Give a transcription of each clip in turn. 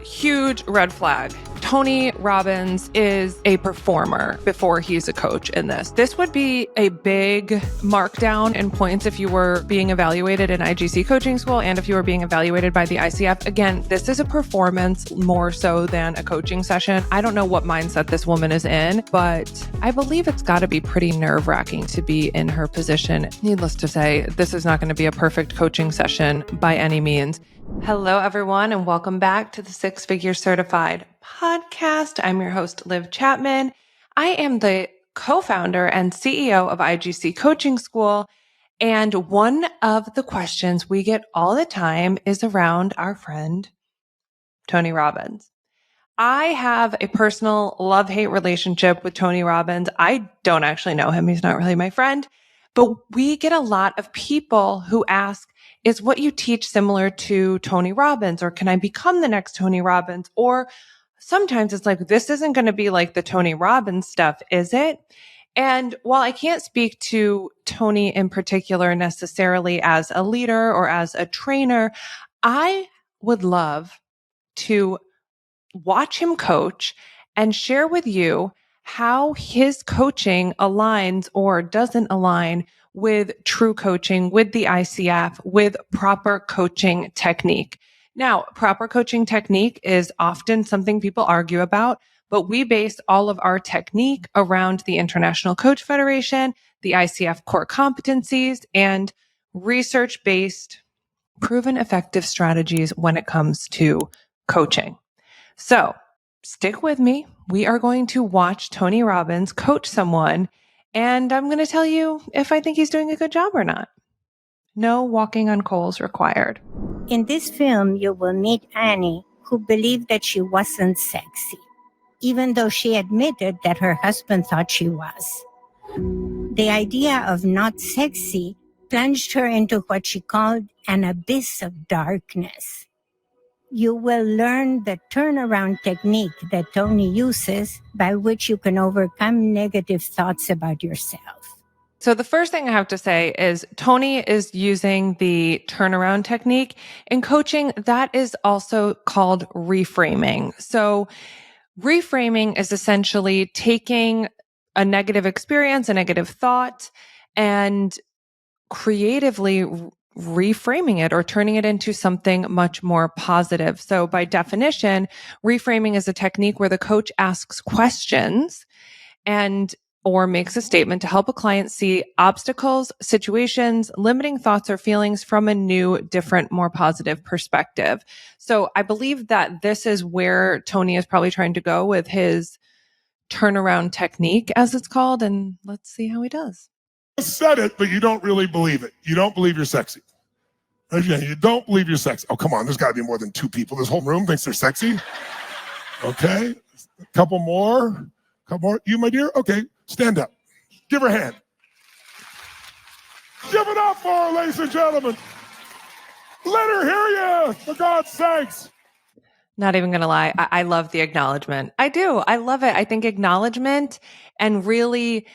huge red flag. Tony Robbins is a performer before he's a coach in this. This would be a big markdown in points if you were being evaluated in IGC coaching school and if you were being evaluated by the ICF. Again, this is a performance more so than a coaching session. I don't know what mindset this woman is in, but I believe it's got to be pretty nerve-wracking to be in her position. Needless to say, this is not going to be a perfect coaching session by any means. Hello, everyone, and welcome back to the Six Figure Certified podcast. I'm your host, Liv Chapman. I am the co-founder and CEO of IGC Coaching School. And one of the questions we get all the time is around our friend, Tony Robbins. I have a personal love-hate relationship with Tony Robbins. I don't actually know him. He's not really my friend. But we get a lot of people who ask, is what you teach similar to Tony Robbins? Or can I become the next Tony Robbins? Or sometimes it's like, this isn't going to be like the Tony Robbins stuff, is it? And while I can't speak to Tony in particular necessarily as a leader or as a trainer, I would love to watch him coach and share with you how his coaching aligns or doesn't align with true coaching, with the ICF, with proper coaching technique. Now, proper coaching technique is often something people argue about, but we base all of our technique around the International Coach Federation, the ICF core competencies, and research-based proven effective strategies when it comes to coaching. So stick with me. We are going to watch Tony Robbins coach someone, and I'm going to tell you if I think he's doing a good job or not. No walking on coals required. In this film, you will meet Annie, who believed that she wasn't sexy, even though she admitted that her husband thought she was. The idea of not sexy plunged her into what she called an abyss of darkness. You will learn the turnaround technique that Tony uses by which you can overcome negative thoughts about yourself. So the first thing I have to say is Tony is using the turnaround technique. In coaching, that is also called reframing. So reframing is essentially taking a negative experience, a negative thought, and creatively reframing it or turning it into something much more positive. So by definition, reframing is a technique where the coach asks questions or makes a statement to help a client see obstacles, situations, limiting thoughts or feelings from a new, different, more positive perspective. So I believe that this is where Tony is probably trying to go with his turnaround technique, as it's called, and let's see how he does. You said it, but you don't really believe it. You don't believe you're sexy. Again, you don't believe you're sexy. Oh, come on. There's got to be more than two people. This whole room thinks they're sexy. Okay. A couple more. You, my dear? Okay. Stand up. Give her a hand. Give it up for her, ladies and gentlemen. Let her hear you, for God's sakes. Not even going to lie. I love the acknowledgement. I do. I love it. I think acknowledgement and really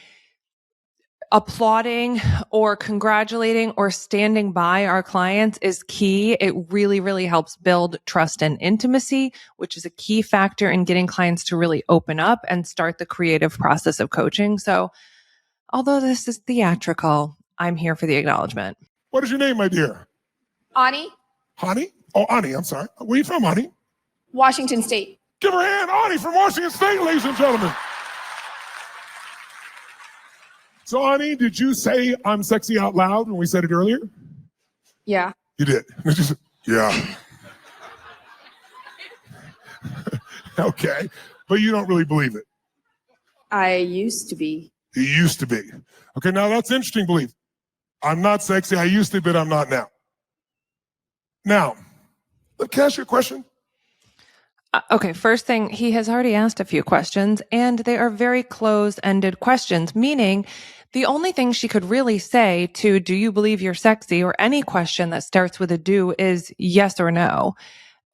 applauding or congratulating or standing by our clients is key. It really, really helps build trust and intimacy, which is a key factor in getting clients to really open up and start the creative process of coaching. So although this is theatrical, I'm here for the acknowledgement. What is your name, my dear? Ani. Ani? Oh, Ani, I'm sorry. Where are you from, Ani? Washington State. Give her a hand. Ani from Washington State, ladies and gentlemen. So, Ani, did you say I'm sexy out loud when we said it earlier? Yeah. You did? Yeah. Okay. But you don't really believe it? I used to be. You used to be. Okay, now that's interesting belief. I'm not sexy. I used to be, but I'm not now. Now, can I ask you a question? Okay, first thing, he has already asked a few questions, and they are very close-ended questions, meaning the only thing she could really say to do you believe you're sexy or any question that starts with a do is yes or no,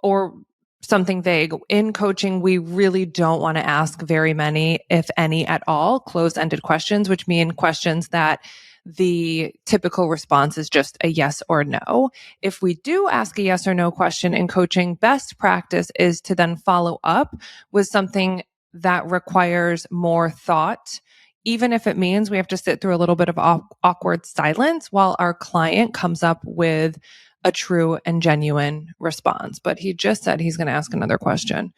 or something vague. In coaching, we really don't want to ask very many, if any at all, closed-ended questions, which mean questions that the typical response is just a yes or no. If we do ask a yes or no question in coaching, best practice is to then follow up with something that requires more thought, even if it means we have to sit through a little bit of awkward silence while our client comes up with a true and genuine response. But he just said he's going to ask another question,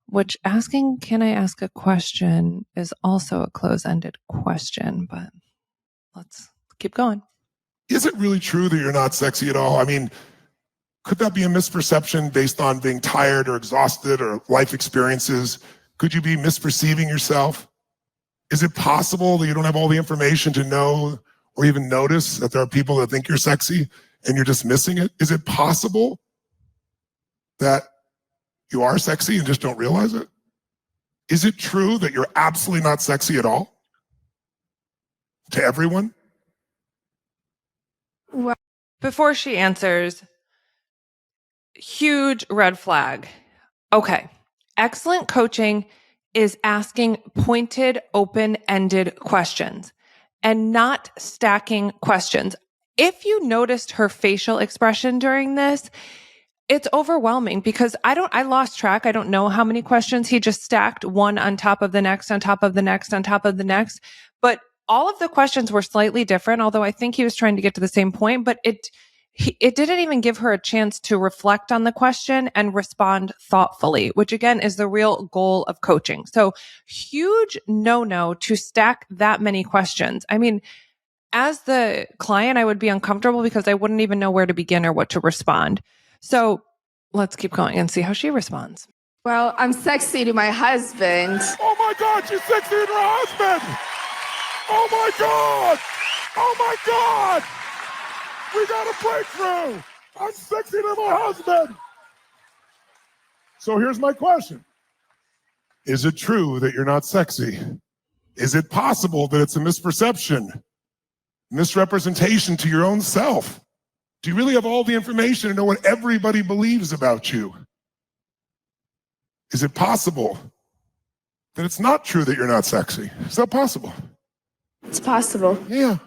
which asking, can I ask a question, is also a close-ended question, but let's keep going. Is it really true that you're not sexy at all? I mean, could that be a misperception based on being tired or exhausted or life experiences? Could you be misperceiving yourself? Is it possible that you don't have all the information to know or even notice that there are people that think you're sexy and you're just missing it? Is it possible that you are sexy and just don't realize it? Is it true that you're absolutely not sexy at all? To everyone? Well, Before she answers, huge red flag. Okay. Excellent coaching is asking pointed, open-ended questions and not stacking questions. If you noticed her facial expression during this, it's overwhelming because I lost track. I don't know how many questions he just stacked, one on top of the next, on top of the next, on top of the next. But all of the questions were slightly different, although I think he was trying to get to the same point, but it didn't even give her a chance to reflect on the question and respond thoughtfully, which again is the real goal of coaching. So huge no to stack that many questions. I mean, as the client, I would be uncomfortable because I wouldn't even know where to begin or what to respond. So let's keep going and see how she responds. well, I'm sexy to my husband. Oh my God, she's sexy to her husband! Oh my God! Oh my God! We got a breakthrough! I'm sexy to my husband! So here's my question. Is it true that you're not sexy? Is it possible that it's a misperception, misrepresentation to your own self? Do you really have all the information to know what everybody believes about you? Is it possible that it's not true that you're not sexy? Is that possible? It's possible. Yeah.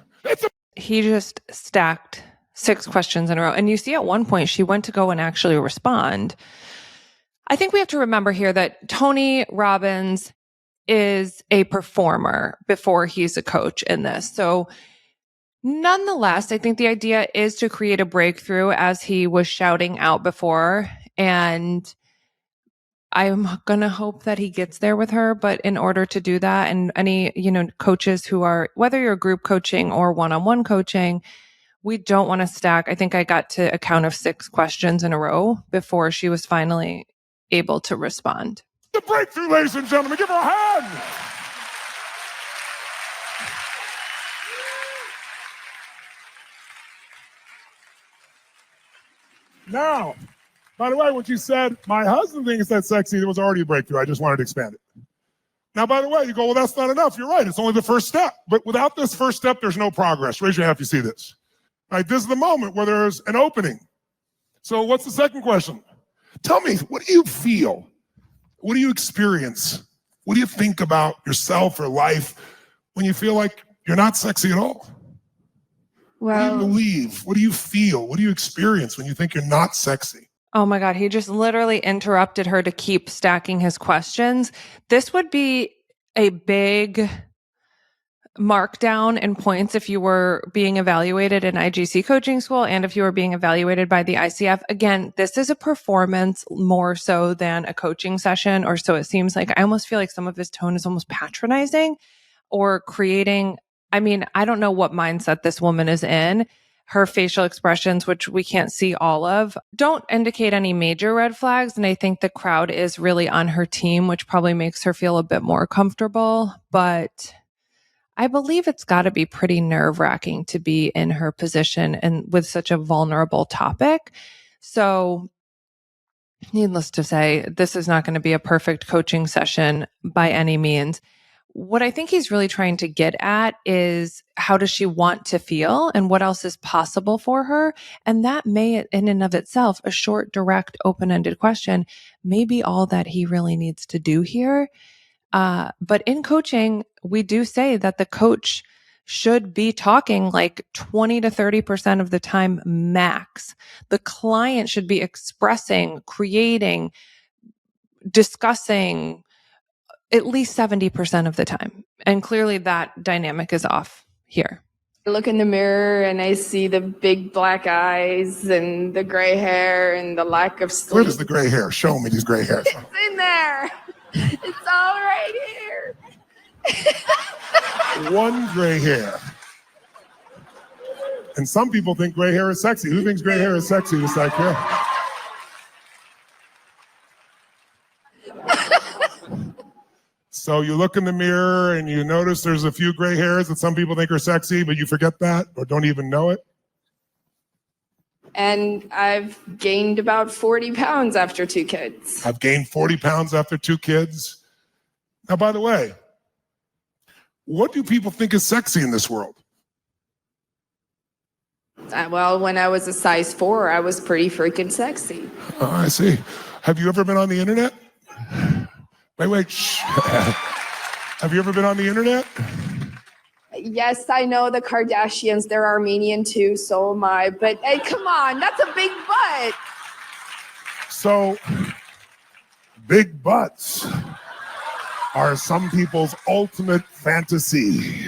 He just stacked 6 questions in a row. And you see at one point she went to go and actually respond. I think we have to remember here that Tony Robbins is a performer before he's a coach in this. So nonetheless, I think the idea is to create a breakthrough as he was shouting out before. And I'm going to hope that he gets there with her. But in order to do that, and any, coaches who are, whether you're group coaching or one-on-one coaching, we don't want to stack. I think I got to a count of 6 questions in a row before she was finally able to respond. The breakthrough, ladies and gentlemen. Give her a hand. Now, by the way, when you said, my husband thinks that's sexy, there was already a breakthrough. I just wanted to expand it. Now, by the way, you go, well, that's not enough. You're right. It's only the first step. But without this first step, there's no progress. Raise your hand if you see this. All right, this is the moment where there's an opening. So what's the second question? Tell me, what do you feel? What do you experience? What do you think about yourself or life when you feel like you're not sexy at all? What do you believe? What do you feel? What do you experience when you think you're not sexy? Oh my God, he just literally interrupted her to keep stacking his questions. This would be a big markdown in points if you were being evaluated in IGC coaching school and if you were being evaluated by the ICF. Again, this is a performance more so than a coaching session, or so it seems like. I almost feel like some of his tone is almost patronizing or creating, I don't know what mindset this woman is in. Her facial expressions, which we can't see all of, don't indicate any major red flags. And I think the crowd is really on her team, which probably makes her feel a bit more comfortable. But I believe it's got to be pretty nerve-wracking to be in her position and with such a vulnerable topic. So needless to say, this is not going to be a perfect coaching session by any means. What I think he's really trying to get at is, how does she want to feel and what else is possible for her? And that may, in and of itself, a short, direct, open-ended question, may be all that he really needs to do here. But in coaching, we do say that the coach should be talking like 20 to 30% of the time max. The client should be expressing, creating, discussing at least 70% of the time. And clearly that dynamic is off here. I look in the mirror and I see the big black eyes and the gray hair and the lack of sleep. Where is the gray hair? Show me these gray hairs. It's in there. It's all right here. One gray hair. And some people think gray hair is sexy. Who thinks gray hair is sexy? It's like, yeah. So you look in the mirror and you notice there's a few gray hairs that some people think are sexy, but you forget that or don't even know it. And I've gained about 40 pounds after 2 kids. I've gained 40 pounds after 2 kids. Now, by the way, what do people think is sexy in this world? Well, when I was a size 4, I was pretty freaking sexy. Oh, I see. Have you ever been on the internet? Wait, shh. Have you ever been on the internet? Yes, I know the Kardashians, they're Armenian too, so am I. But hey, come on, that's a big butt. So, big butts are some people's ultimate fantasy.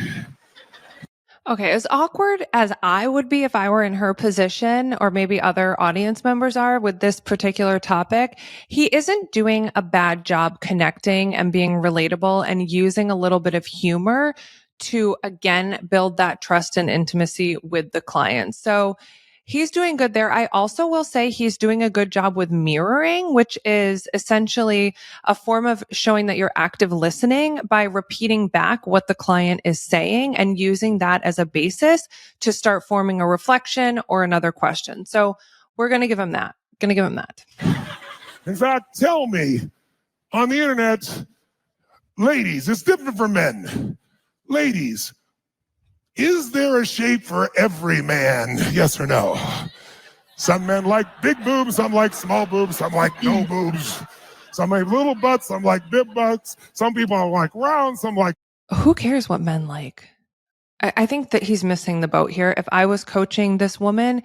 Okay, as awkward as I would be if I were in her position, or maybe other audience members are with this particular topic, he isn't doing a bad job connecting and being relatable and using a little bit of humor to, again, build that trust and intimacy with the client. So he's doing good there. I also will say he's doing a good job with mirroring, which is essentially a form of showing that you're active listening by repeating back what the client is saying and using that as a basis to start forming a reflection or another question. So we're going to give him that. In fact, tell me, on the internet, ladies, it's different for men. Ladies, is there a shape for every man? Yes or no? Some men like big boobs, some like small boobs, some like no boobs. Some like little butts, some like big butts. Some people like round, some like... Who cares what men like? I think that he's missing the boat here. If I was coaching this woman,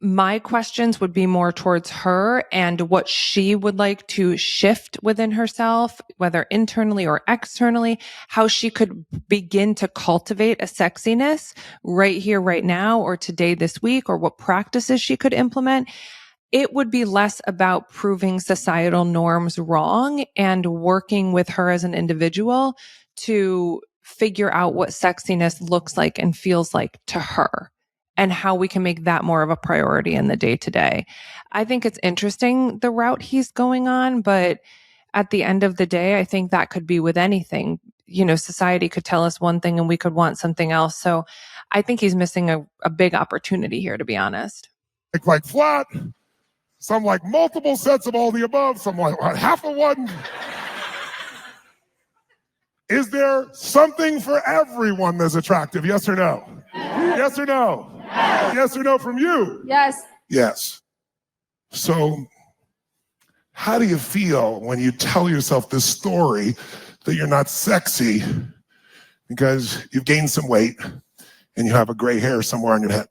my questions would be more towards her and what she would like to shift within herself, whether internally or externally, how she could begin to cultivate a sexiness right here, right now, or today, this week, or what practices she could implement. It would be less about proving societal norms wrong and working with her as an individual to figure out what sexiness looks like and feels like to her, and how we can make that more of a priority in the day to day. I think it's interesting the route he's going on, but at the end of the day, I think that could be with anything. You know, society could tell us one thing and we could want something else. So I think he's missing a big opportunity here, to be honest. Like flat, some like multiple sets of all the above, some like half of one. Is there something for everyone that's attractive? Yes or no? Yes or no? Yes or no from you? Yes. Yes. So how do you feel when you tell yourself this story that you're not sexy because you've gained some weight and you have a gray hair somewhere on your head?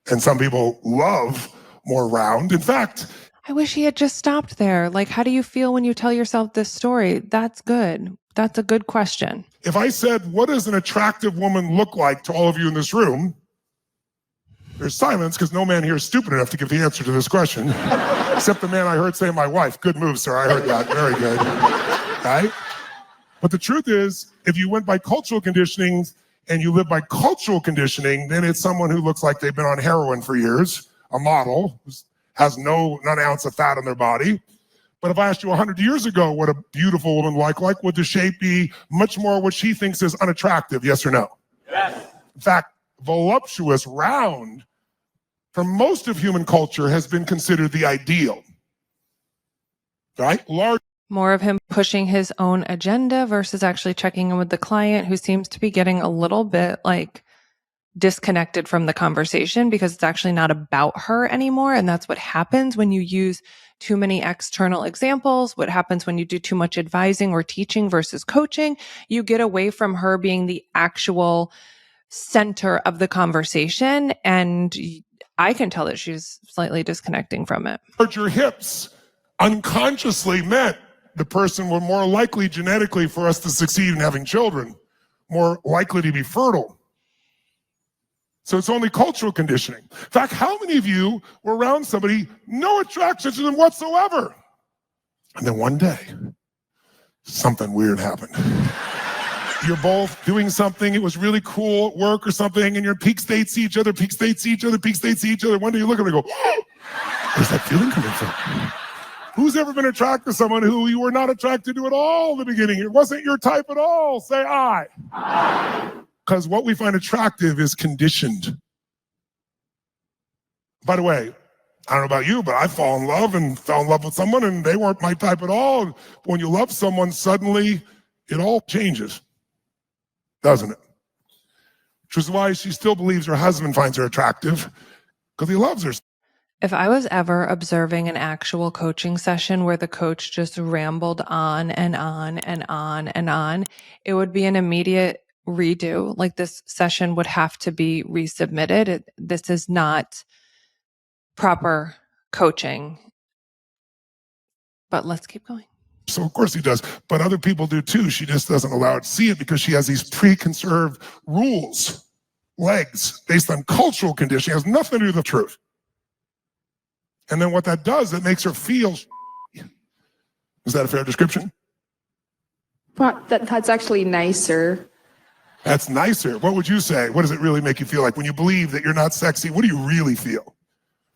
And some people love more round. In fact, I wish he had just stopped there. Like, how do you feel when you tell yourself this story? That's good. That's a good question. if I said, what does an attractive woman look like to all of you in this room? There's silence because no man here is stupid enough to give the answer to this question, except the man I heard say my wife. Good move, sir. I heard that. Very good. Right? But the truth is, if you went by cultural conditioning and you live by cultural conditioning, then it's someone who looks like they've been on heroin for years, a model, who has not an ounce of fat on their body. But if I asked you 100 years ago what a beautiful woman like would the shape be much more what she thinks is unattractive, yes or no? Yes. In fact, voluptuous, round, for most of human culture has been considered the ideal. Right? More of him pushing his own agenda versus actually checking in with the client, who seems to be getting a little bit like disconnected from the conversation because it's actually not about her anymore. And that's what happens when you use too many external examples. What happens when you do too much advising or teaching versus coaching? You get away from her being the actual center of the conversation. And I can tell that she's slightly disconnecting from it. Your hips unconsciously meant the person were more likely genetically for us to succeed in having children, more likely to be fertile. So it's only cultural conditioning. In fact, how many of you were around somebody, no attraction to them whatsoever? And then one day, something weird happened. You're both doing something, it was really cool at work or something, and your peak states see each other, peak states see each other, peak states see each other. One day you look at them and go, where's that feeling coming from? Who's ever been attracted to someone who you were not attracted to at all in the beginning? It wasn't your type at all. Say I. Because what we find attractive is conditioned. By the way, I don't know about you, but I fell in love with someone and they weren't my type at all. When you love someone, suddenly it all changes, doesn't it? Which is why she still believes her husband finds her attractive, because he loves her. If I was ever observing an actual coaching session where the coach just rambled on and on and on and on, it would be an immediate redo. Like, this session would have to be resubmitted. This is not proper coaching. But let's keep going. So of course he does, but other people do too. She just doesn't allow it to see it because she has these preconceived rules, legs, based on cultural conditioning. It has nothing to do with the truth. And then what that does, it makes her feel. Is that a fair description? Well, that's actually nicer. That's nicer. What would you say? What does it really make you feel like? When you believe that you're not sexy, what do you really feel?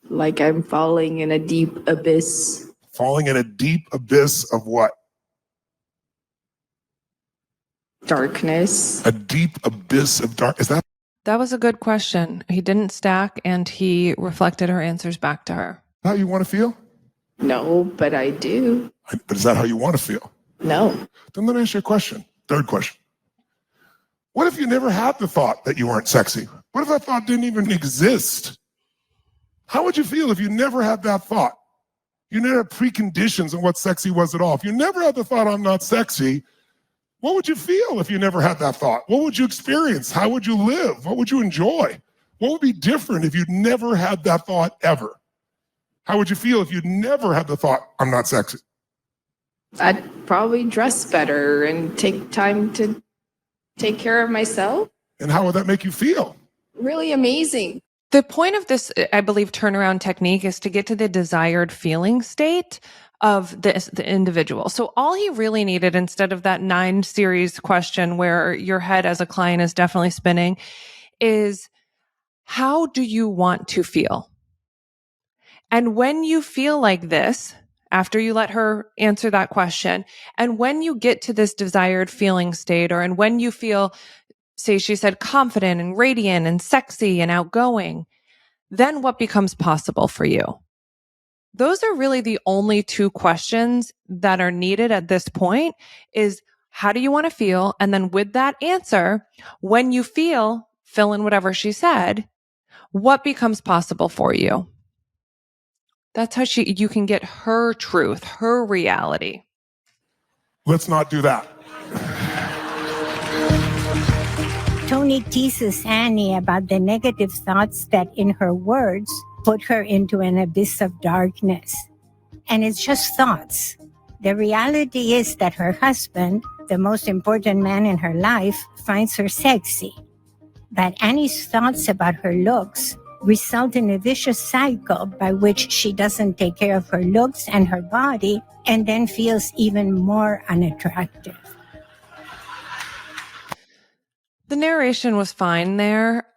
Like I'm falling in a deep abyss. Falling in a deep abyss of what? Darkness. A deep abyss of dark. Is that? That was a good question. He didn't stack and he reflected her answers back to her. How you want to feel? No, but I do. But is that how you want to feel? No. Then let me ask you a question. Third question. What if you never had the thought that you weren't sexy? What if that thought didn't even exist? How would you feel if you never had that thought? You never had preconditions on what sexy was at all. If you never had the thought, I'm not sexy, what would you feel if you never had that thought? What would you experience? How would you live? What would you enjoy? What would be different if you'd never had that thought ever? How would you feel if you'd never had the thought, I'm not sexy? I'd probably dress better and take time to take care of myself. And how would that make you feel? Really amazing. The point of this, I believe, turnaround technique is to get to the desired feeling state of the individual. So all he really needed, instead of that 9 series question where your head as a client is definitely spinning, is how do you want to feel? And when you feel like this, after you let her answer that question, and when you get to this desired feeling state, and when you feel, say she said, confident and radiant and sexy and outgoing, then what becomes possible for you? Those are really the only 2 questions that are needed at this point is, how do you want to feel? And then with that answer, when you feel, fill in whatever she said, what becomes possible for you? That's how you can get her truth, her reality. Let's not do that. Tony teases Annie about the negative thoughts that, in her words, put her into an abyss of darkness. And it's just thoughts. The reality is that her husband, the most important man in her life, finds her sexy. But Annie's thoughts about her looks result in a vicious cycle by which she doesn't take care of her looks and her body and then feels even more unattractive. The narration was fine there,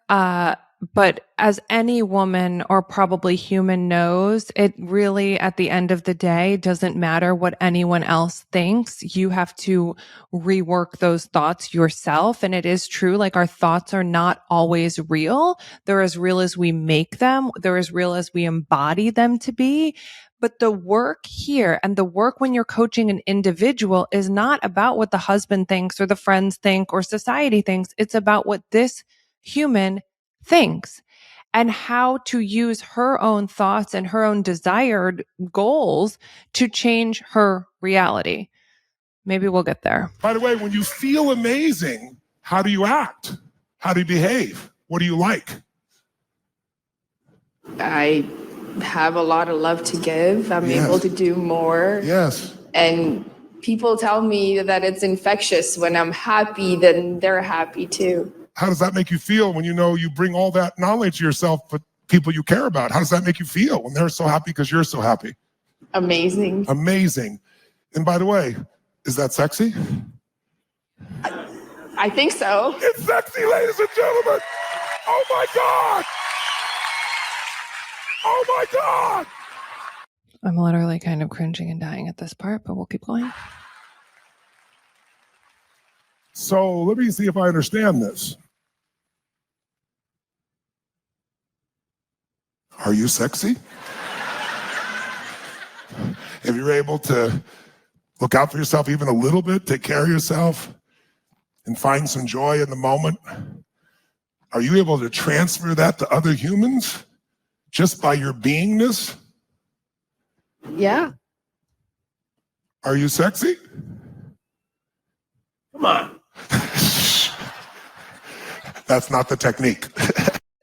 but as any woman or probably human knows, it really, at the end of the day, doesn't matter what anyone else thinks. You have to rework those thoughts yourself. And it is true, like, our thoughts are not always real. They're as real as we make them. They're as real as we embody them to be. But the work here and the work when you're coaching an individual is not about what the husband thinks or the friends think or society thinks. It's about what this human thinks and how to use her own thoughts and her own desired goals to change her reality. Maybe we'll get there. By the way, when you feel amazing, how do you act? How do you behave? What do you like? I have a lot of love to give. I'm Yes. able to do more. Yes. And people tell me that it's infectious. When I'm happy, then they're happy too. How does that make you feel when you know you bring all that knowledge to yourself, but people you care about? How does that make you feel when they're so happy because you're so happy? Amazing. Amazing. And by the way, is that sexy? I think so. It's sexy, ladies and gentlemen. Oh my God. Oh my God. I'm literally kind of cringing and dying at this part, but we'll keep going. So let me see if I understand this. Are you sexy? If you're able to look out for yourself even a little bit, take care of yourself, and find some joy in the moment, are you able to transfer that to other humans just by your beingness? Yeah. Are you sexy? Come on. That's not the technique.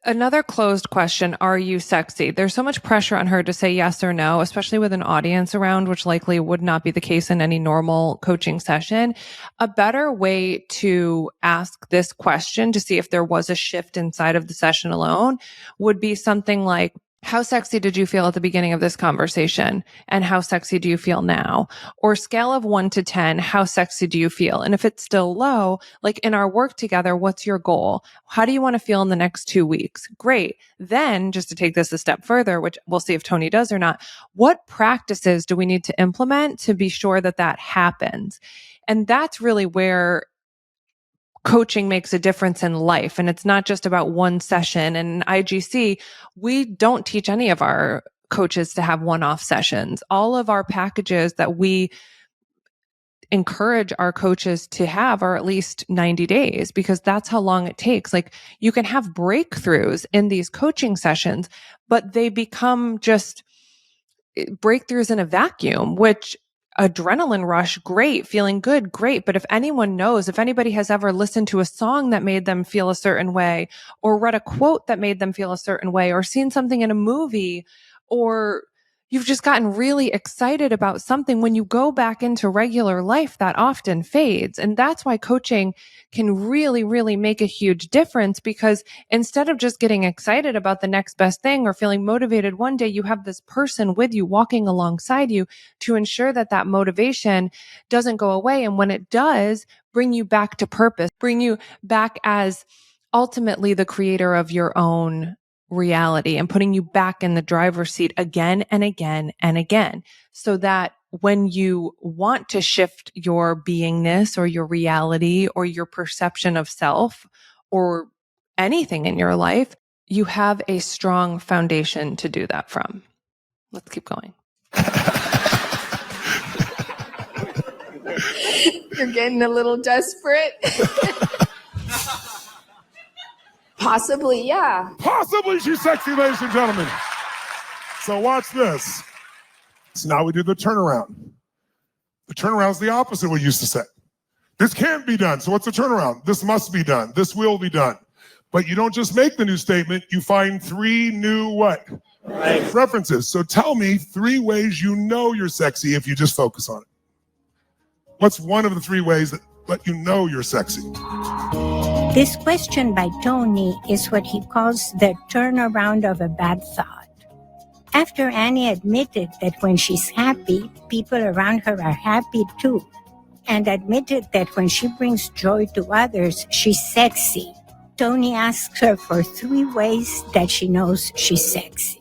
Another closed question, are you sexy? There's so much pressure on her to say yes or no, especially with an audience around, which likely would not be the case in any normal coaching session. A better way to ask this question to see if there was a shift inside of the session alone would be something like, how sexy did you feel at the beginning of this conversation? And how sexy do you feel now? Or scale of 1 to 10, how sexy do you feel? And if it's still low, like in our work together, what's your goal? How do you want to feel in the next 2 weeks? Great. Then just to take this a step further, which we'll see if Tony does or not, what practices do we need to implement to be sure that that happens? And that's really where coaching makes a difference in life. And it's not just about one session. And in IGC, we don't teach any of our coaches to have one-off sessions. All of our packages that we encourage our coaches to have are at least 90 days because that's how long it takes. Like you can have breakthroughs in these coaching sessions, but they become just breakthroughs in a vacuum, which adrenaline rush, great, feeling good, great. But if anyone knows, if anybody has ever listened to a song that made them feel a certain way, or read a quote that made them feel a certain way, or seen something in a movie, or you've just gotten really excited about something, when you go back into regular life, that often fades. And that's why coaching can really, really make a huge difference, because instead of just getting excited about the next best thing or feeling motivated one day, you have this person with you walking alongside you to ensure that that motivation doesn't go away. And when it does, bring you back to purpose, bring you back as ultimately the creator of your own reality, and putting you back in the driver's seat again and again and again, so that when you want to shift your beingness or your reality or your perception of self or anything in your life, you have a strong foundation to do that from. Let's keep going. You're getting a little desperate. Possibly, yeah. Possibly she's sexy, ladies and gentlemen. So watch this. So now we do the turnaround. The turnaround is the opposite of what you used to say. This can't be done. So what's the turnaround? This must be done. This will be done. But you don't just make the new statement. You find 3 new what? Right. References. So tell me 3 ways you know you're sexy if you just focus on it. What's one of the 3 ways that let you know you're sexy? This question by Tony is what he calls the turnaround of a bad thought. After Annie admitted that when she's happy, people around her are happy too, and admitted that when she brings joy to others, she's sexy, Tony asks her for 3 ways that she knows she's sexy.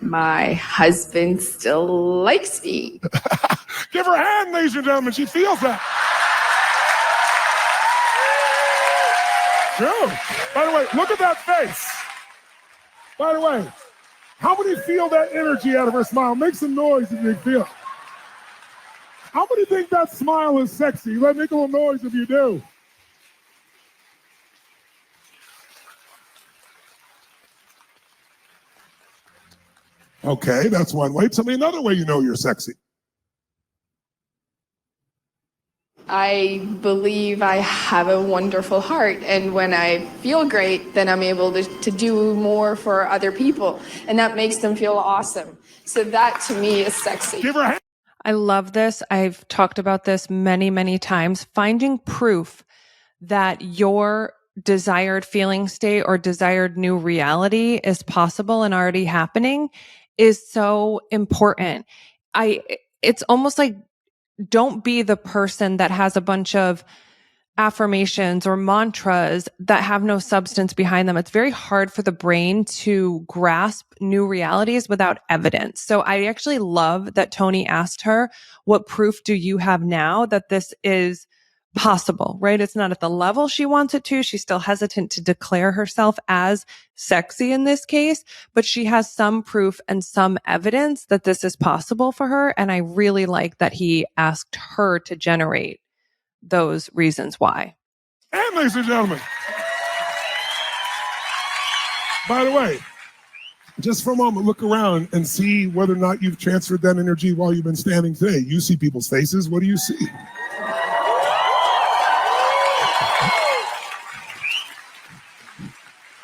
My husband still likes me. Give her a hand, ladies and gentlemen. She feels that. True. By the way, look at that face. By the way, how many feel that energy out of her smile? Make some noise if you feel it. How many think that smile is sexy? Let me make a little noise if you do. Okay, that's one way. Tell me another way you know you're sexy. I believe I have a wonderful heart, and when I feel great, then I'm able to do more for other people, and that makes them feel awesome. So that to me is sexy. Give her a hand. I love this. I've talked about this many, many times. Finding proof that your desired feeling state or desired new reality is possible and already happening is so important. It's almost like, don't be the person that has a bunch of affirmations or mantras that have no substance behind them. It's very hard for the brain to grasp new realities without evidence. So I actually love that Tony asked her, what proof do you have now that this is possible, right? It's not at the level she wants it to. She's still hesitant to declare herself as sexy in this case, but she has some proof and some evidence that this is possible for her. And I really like that he asked her to generate those reasons why. And ladies and gentlemen, by the way, just for a moment, look around and see whether or not you've transferred that energy while you've been standing today. You see people's faces. What do you see?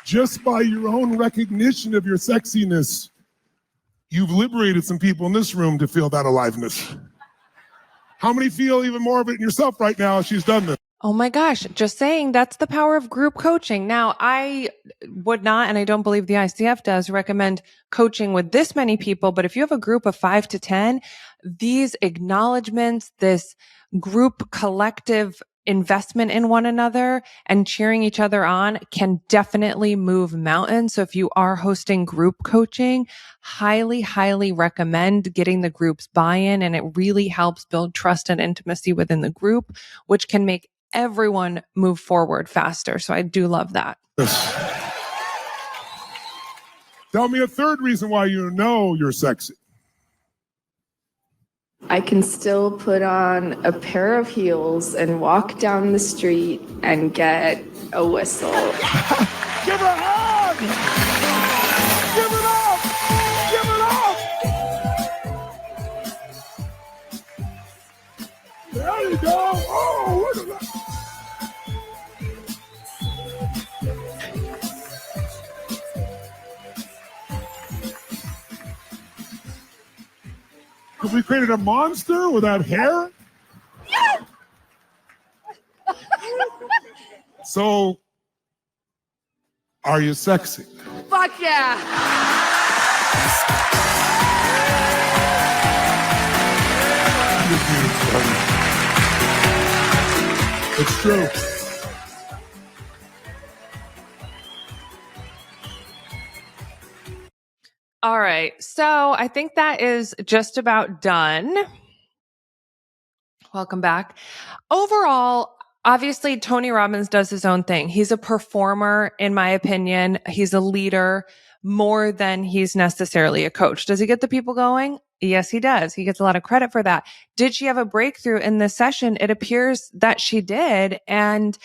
Just by your own recognition of your sexiness, you've liberated some people in this room to feel that aliveness. How many feel even more of it in yourself right now as she's done this? Oh my gosh, just saying, that's the power of group coaching. Now, I would not, and I don't believe the ICF does, recommend coaching with this many people, but if you have a group of 5 to 10, these acknowledgments, this group collective investment in one another and cheering each other on can definitely move mountains. So if you are hosting group coaching, highly, highly recommend getting the group's buy-in, and it really helps build trust and intimacy within the group, which can make everyone move forward faster. So I do love that. Tell me a third reason why you know you're sexy. I can still put on a pair of heels and walk down the street and get a whistle. Give her a hug! Give it up! Give it up! There you go! Oh, look at that! Have we created a monster without hair? Yes! So, are you sexy? Fuck yeah! It's true. All right. So I think that is just about done. Welcome back. Overall, obviously, Tony Robbins does his own thing. He's a performer, in my opinion. He's a leader more than he's necessarily a coach. Does he get the people going? Yes, he does. He gets a lot of credit for that. Did she have a breakthrough in this session? It appears that she did. And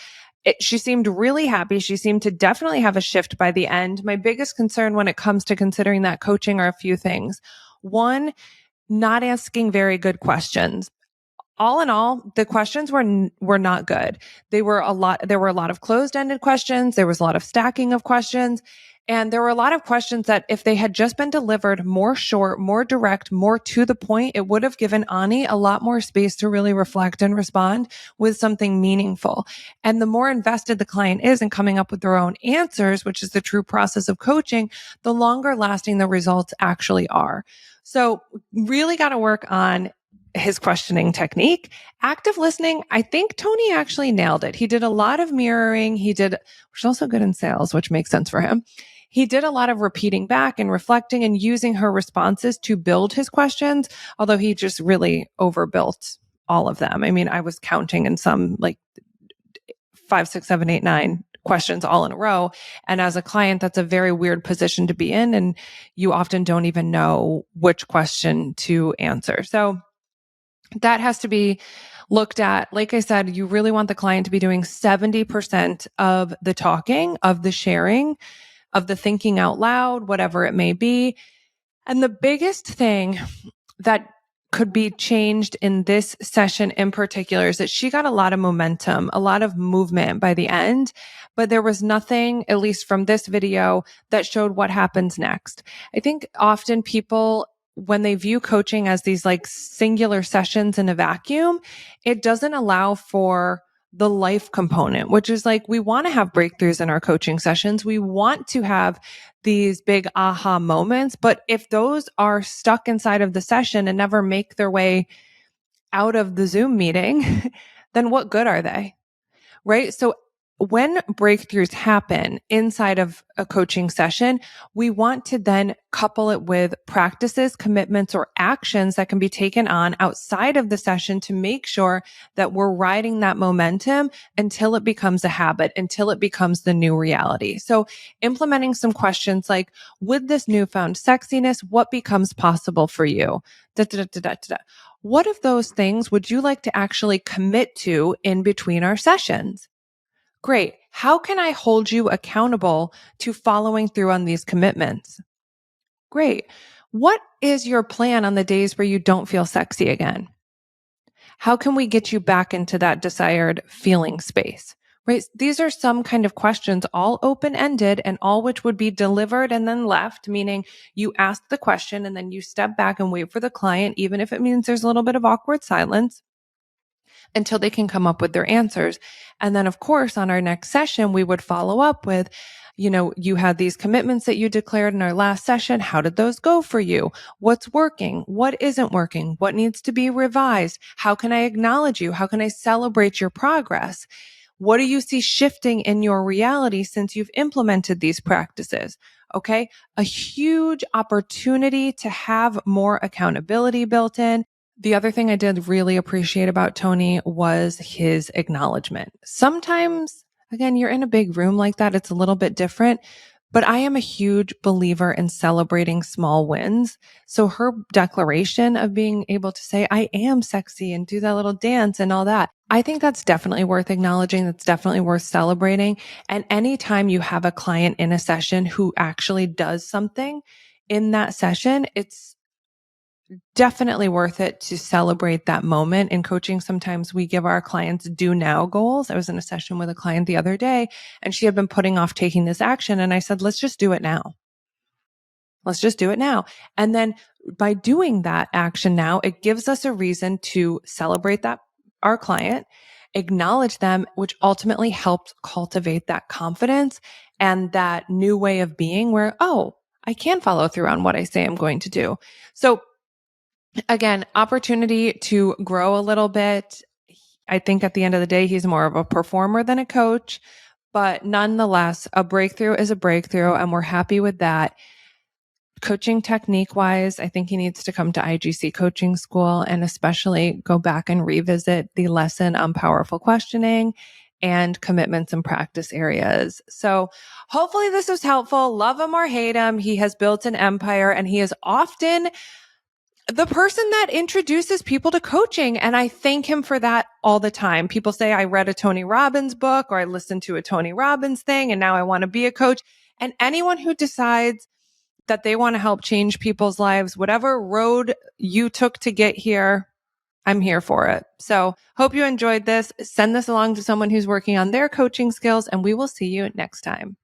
she seemed really happy. She seemed to definitely have a shift by the end. My biggest concern when it comes to considering that coaching are a few things. One, not asking very good questions. All in all, the questions were not good. There were a lot of closed-ended questions. There was a lot of stacking of questions. And there were a lot of questions that if they had just been delivered more short, more direct, more to the point, it would have given Ani a lot more space to really reflect and respond with something meaningful. And the more invested the client is in coming up with their own answers, which is the true process of coaching, the longer lasting the results actually are. So really got to work on his questioning technique. Active listening, I think Tony actually nailed it. He did a lot of mirroring. Which is also good in sales, which makes sense for him. He did a lot of repeating back and reflecting and using her responses to build his questions, although he just really overbuilt all of them. I mean, I was counting in some like 5, 6, 7, 8, 9 questions all in a row. And as a client, that's a very weird position to be in. And you often don't even know which question to answer. So that has to be looked at. Like I said, you really want the client to be doing 70% of the talking, of the sharing, of the thinking out loud, whatever it may be. And the biggest thing that could be changed in this session in particular is that she got a lot of momentum, a lot of movement by the end, but there was nothing, at least from this video, that showed what happens next. I think often people, when they view coaching as these like singular sessions in a vacuum, it doesn't allow for the life component, which is like, we want to have breakthroughs in our coaching sessions. We want to have these big aha moments. But if those are stuck inside of the session and never make their way out of the Zoom meeting, then what good are they? Right? So when breakthroughs happen inside of a coaching session, we want to then couple it with practices, commitments, or actions that can be taken on outside of the session to make sure that we're riding that momentum until it becomes a habit, until it becomes the new reality. So implementing some questions like, with this newfound sexiness, what becomes possible for you? Da, da, da, da, da, da. What of those things would you like to actually commit to in between our sessions? Great. How can I hold you accountable to following through on these commitments? Great. What is your plan on the days where you don't feel sexy again? How can we get you back into that desired feeling space? Right? These are some kind of questions, all open-ended and all which would be delivered and then left, meaning you ask the question and then you step back and wait for the client, even if it means there's a little bit of awkward silence, until they can come up with their answers. And then, of course, on our next session, we would follow up with, you had these commitments that you declared in our last session. How did those go for you? What's working? What isn't working? What needs to be revised? How can I acknowledge you? How can I celebrate your progress? What do you see shifting in your reality since you've implemented these practices? Okay. A huge opportunity to have more accountability built in. The other thing I did really appreciate about Tony was his acknowledgement. Sometimes, again, you're in a big room like that, it's a little bit different, but I am a huge believer in celebrating small wins. So her declaration of being able to say, I am sexy and do that little dance and all that, I think that's definitely worth acknowledging. That's definitely worth celebrating. And anytime you have a client in a session who actually does something in that session, it's definitely worth it to celebrate that moment. In coaching, sometimes we give our clients do now goals. I was in a session with a client the other day and she had been putting off taking this action. And I said, let's just do it now. Let's just do it now. And then by doing that action now, it gives us a reason to celebrate that our client, acknowledge them, which ultimately helps cultivate that confidence and that new way of being where, oh, I can follow through on what I say I'm going to do. So again, opportunity to grow a little bit. I think at the end of the day, he's more of a performer than a coach, but nonetheless, a breakthrough is a breakthrough and we're happy with that. Coaching technique wise, I think he needs to come to IGC coaching school and especially go back and revisit the lesson on powerful questioning and commitments and practice areas. So hopefully this was helpful. Love him or hate him. He has built an empire and he is often the person that introduces people to coaching. And I thank him for that all the time. People say, I read a Tony Robbins book or I listened to a Tony Robbins thing and now I want to be a coach. And anyone who decides that they want to help change people's lives, whatever road you took to get here, I'm here for it. So hope you enjoyed this. Send this along to someone who's working on their coaching skills and we will see you next time.